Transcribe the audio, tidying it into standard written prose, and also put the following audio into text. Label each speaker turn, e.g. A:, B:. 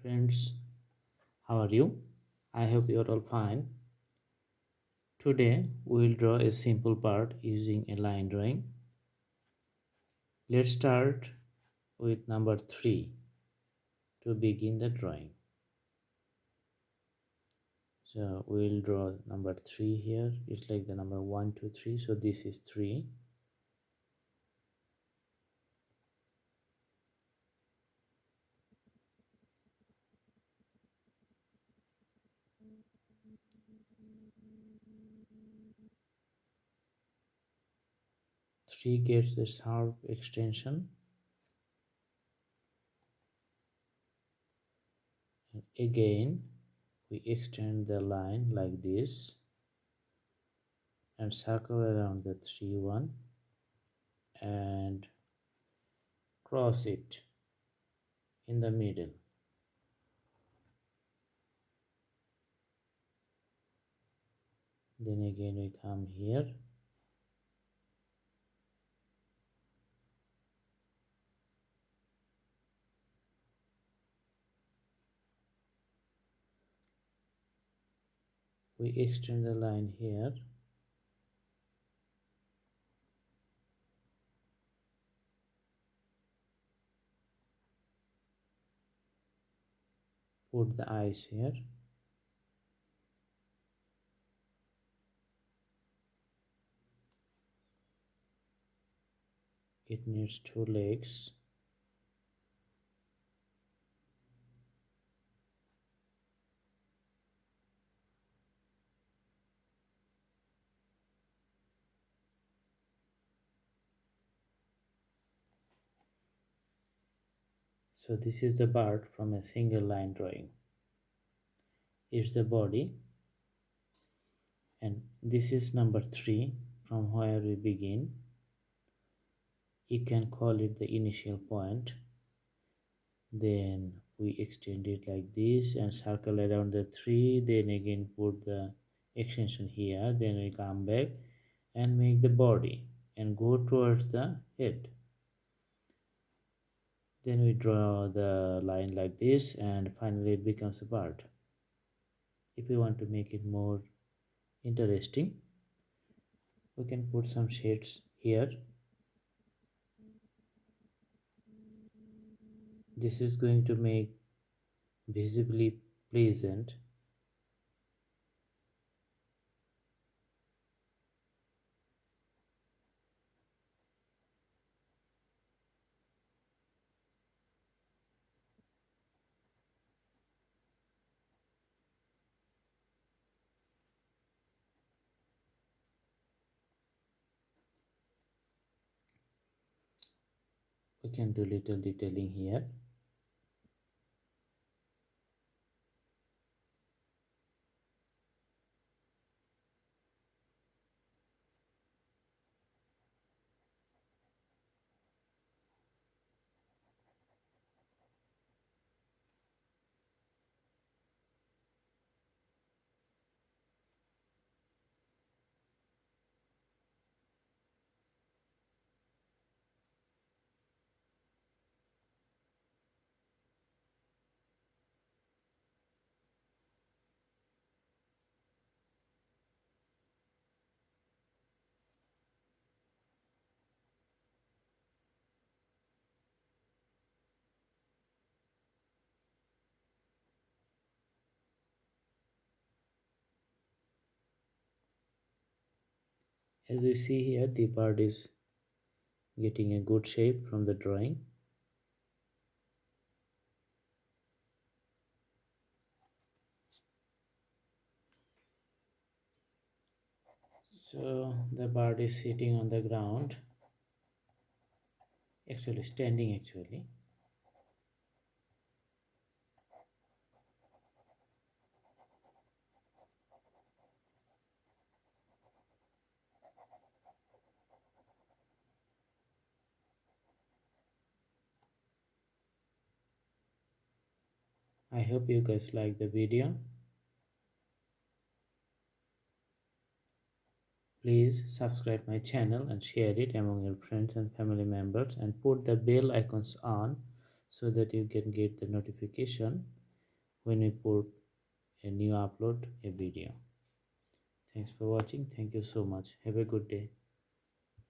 A: Friends, how are you? I hope you are all fine. Today we will draw a simple part using a line drawing. Let's start with number 3 to begin the drawing. So we will draw number 3 here. It's like the number 1, 2, 3. So this is 3. Three gets a sharp extension. And again, we extend the line like this and circle around the 3 one and cross it in the middle. Then again we come here, we extend the line here, put the eyes here, it needs 2 legs, so this is the bird from a single line drawing. It's the body, and this is number 3 from where we begin. You can call it the initial point. Then we extend it like this and circle around the 3, then again put the extension here, then we come back and make the body and go towards the head. Then we draw the line like this and finally it becomes a bird. If we want to make it more interesting, we can put some shades here. This is going to make visibly pleasant. We can do little detailing here. As we see here, the bird is getting a good shape from the drawing. So the bird is sitting on the ground, actually standing actually. I hope you guys like the video. Please subscribe my channel and share it among your friends and family members and put the bell icons on so that you can get the notification when we put a new upload a video. Thanks for watching. Thank you so much. Have a good day.